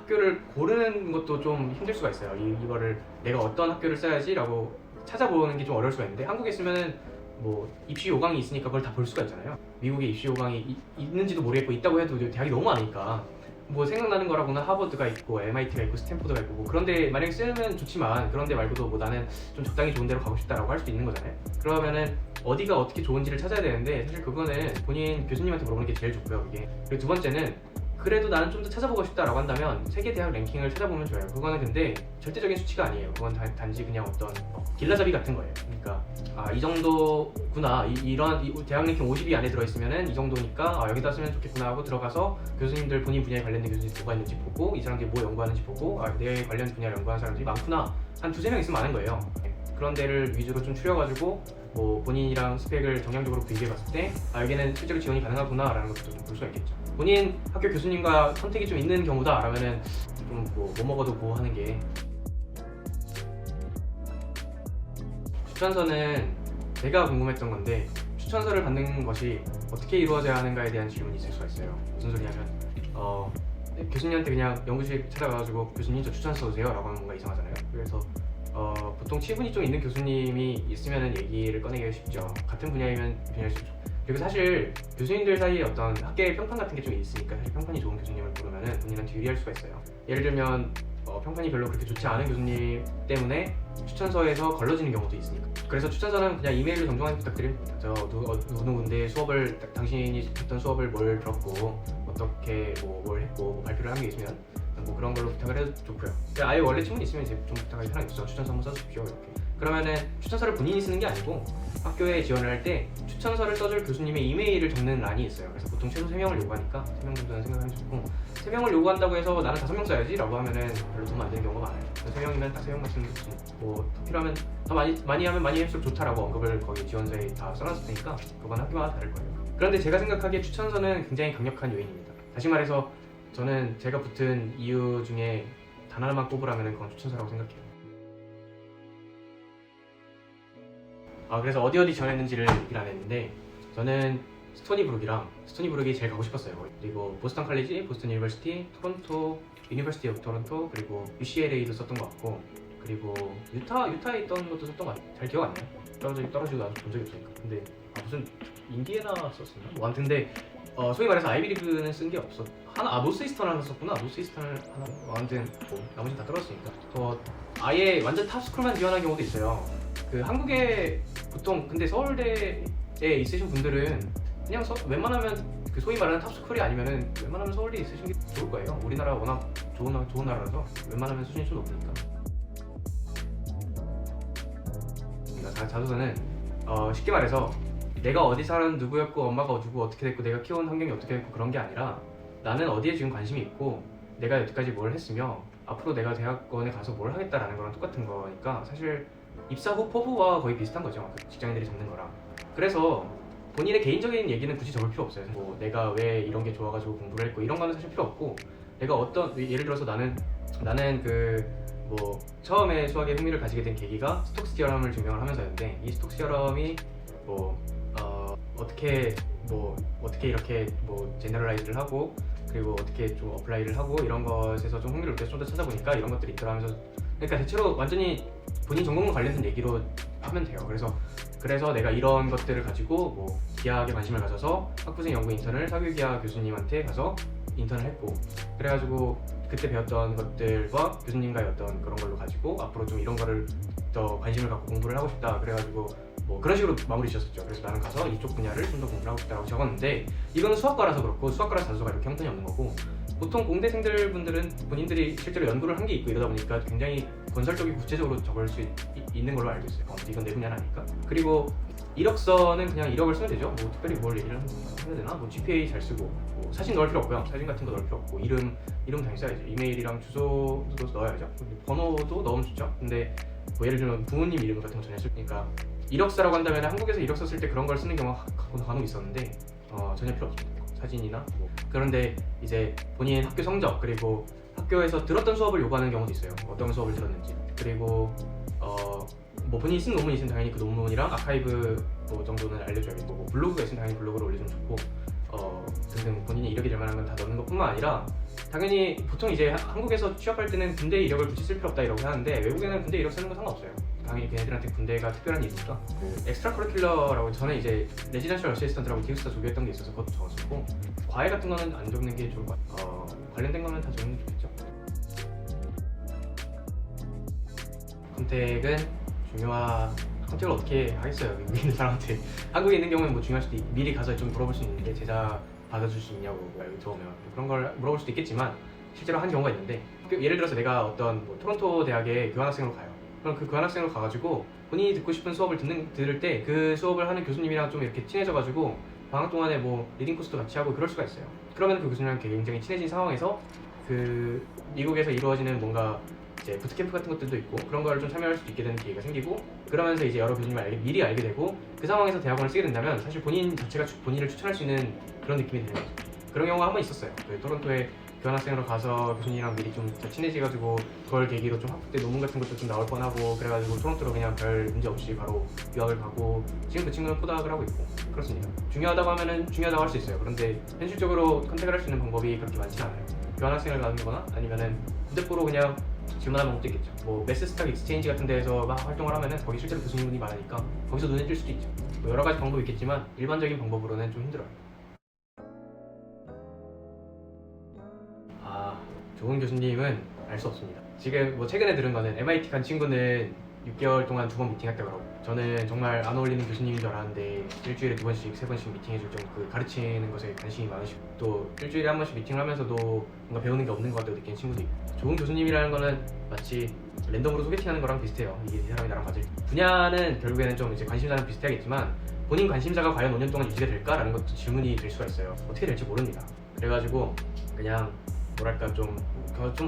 학교를 고르는 것도 좀 힘들 수가 있어요. 이거를 내가 어떤 학교를 써야지 라고 찾아보는 게 좀 어려울 수가 있는데, 한국에 있으면은 뭐 입시 요강이 있으니까 그걸 다 볼 수가 있잖아요. 미국에 입시 요강이 있는지도 모르겠고 있다고 해도 대학이 너무 많으니까 뭐 생각나는 거라고는 하버드가 있고 MIT가 있고 스탠포드가 있고 뭐 그런데 만약에 쓰면 좋지만, 그런데 말고도 뭐 나는 좀 적당히 좋은 데로 가고 싶다라고 할 수도 있는 거잖아요. 그러면은 어디가 어떻게 좋은지를 찾아야 되는데, 사실 그거는 본인 교수님한테 물어보는 게 제일 좋고요. 그게. 그리고 두 번째는 그래도 나는 좀 더 찾아보고 싶다라고 한다면 세계 대학 랭킹을 찾아보면 좋아요. 그거는 근데 절대적인 수치가 아니에요. 그건 단지 그냥 어떤 길라잡이 같은 거예요. 그러니까 이 정도구나, 이런 대학 랭킹 50위 안에 들어있으면은 이 정도니까 여기다 쓰면 좋겠구나 하고 들어가서 교수님들 본인 분야에 관련된 교수님들 누가 있는지 보고, 이 사람들이 뭐 연구하는지 보고, 내 관련 분야를 연구하는 사람들이 많구나, 한 두세 명 있으면 많은 거예요. 그런 데를 위주로 좀 추려가지고 뭐 본인이랑 스펙을 정량적으로 비교해봤을 때 여기는 실제로 지원이 가능하구나 라는 것도 좀 볼 수가 있겠죠. 본인 학교 교수님과 선택이 좀 있는 경우다 라면은 좀 뭐 먹어도 뭐 하는 게, 추천서는 제가 궁금했던 건데, 추천서를 받는 것이 어떻게 이루어져야 하는가에 대한 질문이 있을 수가 있어요. 무슨 소리냐면 교수님한테 그냥 연구실 찾아가가지고 교수님 저 추천서 써주세요 라고 하면 뭔가 이상하잖아요. 그래서 보통 치분이 좀 있는 교수님이 있으면 얘기를 꺼내기가 쉽죠. 같은 분야이면 분야일 수 있죠. 그리고 사실 교수님들 사이에 어떤 학계의 평판 같은 게 좀 있으니까, 사실 평판이 좋은 교수님을 고르면은 본인한테 유리할 수가 있어요. 예를 들면 평판이 별로 그렇게 좋지 않은 교수님 때문에 추천서에서 걸러지는 경우도 있으니까. 그래서 추천서는 그냥 이메일로 정정하게 부탁드립니다. 저 누구 군데 수업을, 당신이 듣던 수업을 뭘 들었고 어떻게 뭘 했고 뭐 발표를 한 게 있으면 뭐 그런 걸로 부탁을 해도 좋고요. 아예 원래 친분이 있으면 이제 좀 부탁하기 편하겠죠. 추천서 한번 써주십시오 이렇게. 그러면은 추천서를 본인이 쓰는 게 아니고 학교에 지원을 할 때 추천서를 써줄 교수님의 이메일을 적는 란이 있어요. 그래서 보통 최소 3명을 요구하니까 3명 정도는 생각하면 좋고, 3명을 요구한다고 해서 나는 5명 써야지 라고 하면은 별로 도움 안 되는 경우가 많아요. 3명이면 딱 3명만 쓰면 좋지, 뭐 더 필요하면 더 많이 하면 많이 할수록 좋다라고 언급을 거기 지원서에 다 써놨을 테니까 그건 학교마다 다를 거예요. 그런데 제가 생각하기에 추천서는 굉장히 강력한 요인입니다. 다시 말해서 저는 제가 붙은 이유 중에 단 하나만 꼽으라면 그건 추천서라고 생각해요. 그래서 어디 지원했는지를 얘기를 안 했는데, 저는 스토니브룩이 제일 가고 싶었어요. 그리고 보스턴 칼리지, 보스턴 유니버시티, 토론토 유니버시티 오브 토론토, 그리고 UCLA도 썼던 것 같고, 그리고 유타에 있던 것도 썼던 것 같아요. 잘 기억 안 나요. 떨어지고 나서 본 적이 없으니까. 근데 무슨 인디애나 썼었나? 뭐 아무튼 근데 소위 말해서 아이비리그는 쓴 게 없어. 노스이스턴 하나 썼구나. 노스이스턴을 하나. 아무튼 뭐 나머지 다 떨어졌으니까. 아예 완전 탑스쿨만 지원한 경우도 있어요. 그 한국에 보통 근데 서울대에 있으신 분들은 그냥 웬만하면 그 소위 말하는 탑스쿨이 아니면은 웬만하면 서울대에 있으신 게 좋을 거예요. 우리나라 워낙 좋은 나라라서 웬만하면 수준이 좀 높으니까. 그러니까 자소서는 쉽게 말해서 내가 어디 사는 누구였고 엄마가 누구 어떻게 됐고 내가 키워온 환경이 어떻게 됐고 그런 게 아니라, 나는 어디에 지금 관심이 있고 내가 여태까지 뭘 했으며 앞으로 내가 대학원에 가서 뭘 하겠다라는 거랑 똑같은 거니까, 사실 입사 후 포부와 거의 비슷한 거죠. 직장인들이 적는 거랑. 그래서 본인의 개인적인 얘기는 굳이 적을 필요 없어요. 뭐 내가 왜 이런 게 좋아가지고 공부를 했고 이런 거는 사실 필요 없고, 내가 예를 들어서 나는 뭐 처음에 수학에 흥미를 가지게 된 계기가 스톡스 티어럼을 증명을 하면서였는데, 이 스톡스 티어럼이 어떻게 이렇게 제너럴라이즈를 하고 그리고 어떻게 좀 어플라이를 하고 이런 것에서 좀 흥미를 느껴서 좀 더 찾아보니까 이런 것들이 있더라 하면서, 그러니까 대체로 완전히 본인 전공과 관련된 얘기로 하면 돼요. 그래서 내가 이런 것들을 가지고 기하학에 관심을 가져서 학부생 연구 인턴을 사교기하 교수님한테 가서 인턴을 했고, 그래가지고 그때 배웠던 것들과 교수님과의 어떤 그런 걸로 가지고 앞으로 좀 이런 거를 더 관심을 갖고 공부를 하고 싶다, 그래가지고 그런 식으로 마무리 지었었죠. 그래서 나는 가서 이쪽 분야를 좀 더 공부를 하고 싶다고 적었는데, 이건 수학과라서 그렇고 수학과라 자소서가 이렇게 형편이 없는 거고, 보통 공대생들 분들은 본인들이 실제로 연구를 한 게 있고 이러다 보니까 굉장히 건설적이고 구체적으로 적을 수 있는 걸로 알고 있어요. 이건 내 분야는 아니까. 그리고 이력서는 그냥 이력을 쓰면 되죠. 특별히 뭘 얘기를 해야 되나? GPA 잘 쓰고, 사진 넣을 필요 없고요. 사진 같은 거 넣을 필요 없고, 이름 당연히 써야죠. 이메일이랑 주소도 넣어야죠. 번호도 넣으면 좋죠. 근데 예를 들면 부모님 이름 같은 거 전혀 쓰니까, 이력서라고 한다면 한국에서 이력서 쓸 때 그런 걸 쓰는 경우가 간혹 있었는데 전혀 필요 없습니다. 사진이나 그런데 이제 본인 학교 성적, 그리고 학교에서 들었던 수업을 요구하는 경우도 있어요. 어떤 수업을 들었는지, 그리고 본인이 쓴 논문이 있으면 당연히 그 논문이랑 아카이브 정도는 알려줘야겠고, 블로그가 있으면 당연히 블로그를 올려주면 좋고, 등등 본인이 이력이 될 만한 건 다 넣는 것뿐만 아니라 당연히 보통 이제 한국에서 취업할 때는 군대 이력을 굳이 쓸 필요 없다 이러고 하는데 외국에는 군대 이력 쓰는 건 상관없어요. 당연히 걔네들한테 군대가 특별한 일이니까. 그 엑스트라 커리큘러라고 저는 이제 레지던셜 어시스턴트라고 기숙사 조교했던 게 있어서 그것도 적었었고 과외 같은 거는 안 적는 게 좋을 것 같아요. 관련된 거는 다 적는 게 좋겠죠. 컨택은 컨택을 어떻게 하겠어요? 미국에 있는 사람한테. 한국에 있는 경우는 뭐 중요할 수도 미리 가서 좀 물어볼 수 있는데 제자 받아줄 수 있냐고 여기 들어오면 그런 걸 물어볼 수도 있겠지만 실제로 한 경우가 있는데 예를 들어서 내가 어떤 뭐 토론토 대학에 교환학생으로 가요. 그럼 그 교환학생으로 가가지고 본인이 듣고 싶은 수업을 들을 때 그 수업을 하는 교수님이랑 좀 이렇게 친해져가지고 방학 동안에 뭐 리딩 코스도 같이 하고 그럴 수가 있어요. 그러면 그 교수님이랑 굉장히 친해진 상황에서 그 미국에서 이루어지는 뭔가 이제 부트캠프 같은 것들도 있고 그런 걸 좀 참여할 수도 있게 되는 기회가 생기고 그러면서 이제 여러 교수님을 미리 알게 되고 그 상황에서 대학원을 쓰게 된다면 사실 본인 자체가 본인을 추천할 수 있는 그런 느낌이 되는 거죠. 그런 경우가 한 번 있었어요. 토론토에 교환학생으로 가서 교수님이랑 미리 좀 친해져가지고 그걸 계기로 좀 학부 때 논문 같은 것도 좀 나올 뻔하고 그래가지고 토론토로 그냥 별 문제 없이 바로 유학을 가고 지금 그 친구는 포닥을 하고 있고 그렇습니다. 중요하다고 하면은 중요하다고 할 수 있어요. 그런데 현실적으로 컨택을 할 수 있는 방법이 그렇게 많지는 않아요. 교환학생을 가는 거나 아니면은 부대포로 그냥 질문하는 방법도 있겠죠. 뭐 메스스탁 익스체인지 같은 데에서 막 활동을 하면은 거기 실제로 교수님분이 많으니까 거기서 눈에 띌 수도 있죠. 뭐 여러 가지 방법이 있겠지만 일반적인 방법으로는 좀 힘들어요. 좋은 교수님은 알 수 없습니다. 지금 뭐 최근에 들은 거는 MIT 간 친구는 6개월 동안 2번 미팅했다고 하고 저는 정말 안 어울리는 교수님인 줄 알았는데 일주일에 2번씩 3번씩 미팅해줄 정도 그 가르치는 것에 관심이 많으시고 또 일주일에 한 번씩 미팅을 하면서도 뭔가 배우는 게 없는 것 같다고 느끼는 친구도 있고 좋은 교수님이라는 거는 마치 랜덤으로 소개팅하는 거랑 비슷해요. 이게 이 사람이 나랑 맞을 분야는 결국에는 좀 이제 관심사는 비슷하겠지만 본인 관심사가 과연 5년 동안 유지가 될까라는 것도 질문이 될 수가 있어요. 어떻게 될지 모릅니다. 그래가지고 그냥 뭐랄까 좀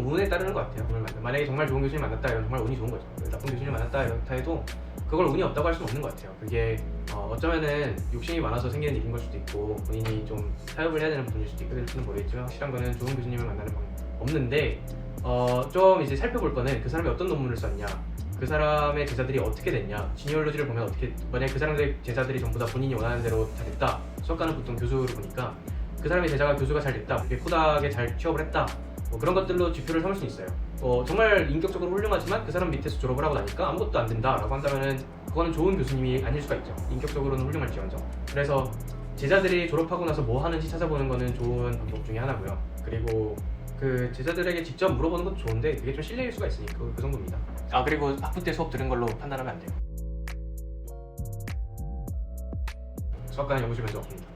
운에 따르는 것 같아요. 만약에 정말 좋은 교수님 만났다 이러면 정말 운이 좋은 거죠. 나쁜 교수님 만났다 이렇다 해도 그걸 운이 없다고 할 수는 없는 것 같아요. 그게 어쩌면은 욕심이 많아서 생기는 일인 걸 수도 있고 본인이 좀 타협을 해야 되는 부분일 수도 있을지는 모르겠지만 확실한 거는 좋은 교수님을 만나는 방법 없는데 좀 이제 살펴볼 거는 그 사람이 어떤 논문을 썼냐 그 사람의 제자들이 어떻게 됐냐 지니얼로지를 보면 어떻게 만약에 그 사람들의 제자들이 전부 다 본인이 원하는 대로 다 됐다 수학과는 보통 교수를 보니까 그 사람의 제자가 교수가 잘 됐다 코닥에 잘 취업을 했다 뭐 그런 것들로 지표를 삼을 수 있어요. 정말 인격적으로 훌륭하지만 그 사람 밑에서 졸업을 하고 나니까 아무것도 안 된다라고 한다면은 그거는 좋은 교수님이 아닐 수가 있죠. 인격적으로는 훌륭할지언정. 그래서 제자들이 졸업하고 나서 뭐 하는지 찾아보는 거는 좋은 방법 중에 하나고요. 그리고 그 제자들에게 직접 물어보는 것도 좋은데 그게 좀 실례일 수가 있으니까 그 정도입니다. 그리고 학부 때 수업 들은 걸로 판단하면 안 돼요. 수학과는 연구실 면접 없습니다.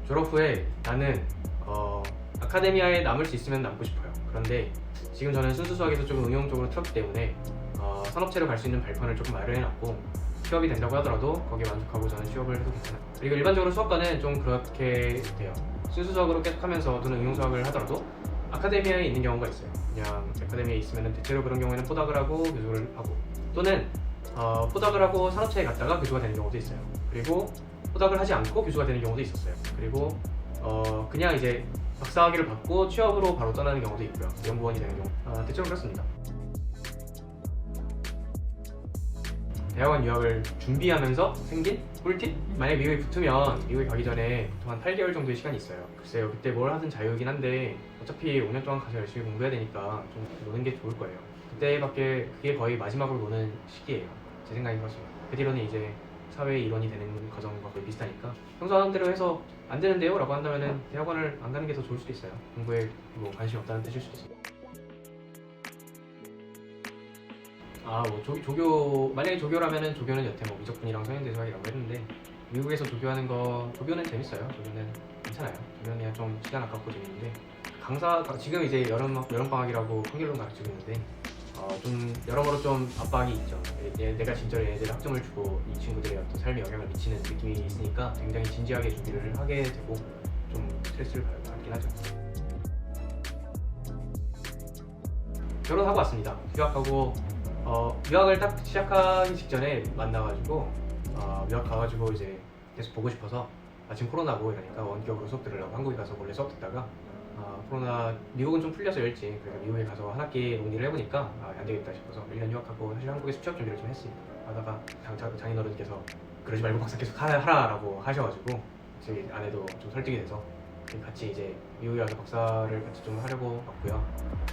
졸업 후에 나는 아카데미아에 남을 수 있으면 남고 싶어요. 그런데 지금 저는 순수 수학에서 좀 응용적으로 틀었기 때문에 산업체로 갈 수 있는 발판을 조금 마련해놨고 취업이 된다고 하더라도 거기에 만족하고 저는 취업을 해도 괜찮아요. 그리고 일반적으로 수학과는 좀 그렇게 돼요. 순수 수학으로 계속하면서 또는 응용 수학을 하더라도 아카데미아에 있는 경우가 있어요. 그냥 아카데미아에 있으면 대체로 그런 경우에는 포닥을 하고 교수를 하고 또는 포닥을 하고 산업체에 갔다가 교수가 되는 경우도 있어요. 그리고 포닥을 하지 않고 교수가 되는 경우도 있었어요. 그리고 그냥 이제 박사학위를 받고 취업으로 바로 떠나는 경우도 있고요. 연구원이 되는 경우 대체로 그렇습니다. 대학원 유학을 준비하면서 생긴 꿀팁? 만약에 미국에 붙으면 미국에 가기 전에 보통 한 8개월 정도의 시간이 있어요. 글쎄요 그때 뭘 하든 자유이긴 한데 어차피 5년 동안 가서 열심히 공부해야 되니까 좀 노는 게 좋을 거예요. 그때밖에 그게 거의 마지막으로 노는 시기예요. 제 생각인 것입니다. 그 뒤로는 이제 사회 일원이 되는 과정과 거의 비슷하니까 평소 하는 대로 해서 안 되는데요? 라고 한다면은 대학원을 안 가는 게 더 좋을 수도 있어요. 공부에 뭐 관심이 없다는 뜻일 수도 있어요. 만약에 조교라면은 조교는 여태 뭐 미적분이랑 서현대수학이라고 했는데 미국에서 조교는 재밌어요. 조교는 괜찮아요. 조교는 그냥 좀 시간 아깝고 재밌는데 지금 이제 여름방학이라고 한글로 가르치고 있는데 좀 여러모로 좀 압박이 있죠. 내가 진짜 얘네들 학점을 주고 이 친구들의 어떤 삶에 영향을 미치는 느낌이 있으니까 굉장히 진지하게 준비를 하게 되고 좀 스트레스를 받긴 하죠. 결혼하고 왔습니다. 유학을 딱 시작하기 직전에 만나가지고 유학 가가지고 이제 계속 보고 싶어서 지금 코로나고 이러니까 원격으로 수업 들으려고 한국에 가서 원래 수업 듣다가 미국은 좀 풀려서 일찍 그래서 미국에 가서 한 학기 논의를 해보니까 안 되겠다 싶어서 1년 유학하고 사실 한국에서 취업 준비를 좀 했습니다. 하다가 장인어른께서 그러지 말고 박사 계속 하라라고 하셔가지고 저희 아내도 좀 설득이 돼서 같이 이제 미국에 와서 박사를 같이 좀 하려고 왔고요.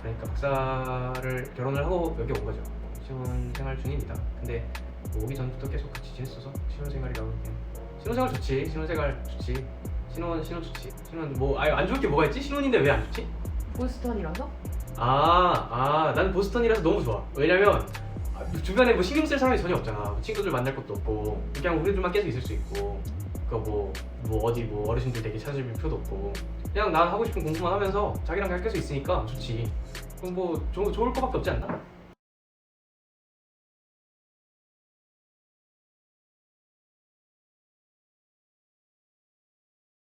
그러니까 박사를 결혼을 하고 여기 온 거죠. 신혼생활 중입니다. 근데 뭐 오기 전부터 계속 같이 지냈어서 신혼생활이라고 그냥 신혼생활 좋지. 신혼생활 좋지. 신혼 좋지. 신혼 뭐 안 좋을 게 뭐가 있지? 신혼인데 왜 안 좋지? 보스턴이라서? 난 보스턴이라서 너무 좋아. 왜냐면 주변에 뭐 신경 쓸 사람이 전혀 없잖아. 친구들 만날 것도 없고 그냥 우리들만 계속 있을 수 있고 뭐 어디 뭐 어르신들 되게 찾아줄 필요도 없고 그냥 난 하고 싶은 공부만 하면서 자기랑 그냥 계속 있으니까 좋지. 그럼 뭐 좋을 거밖에 없지 않나?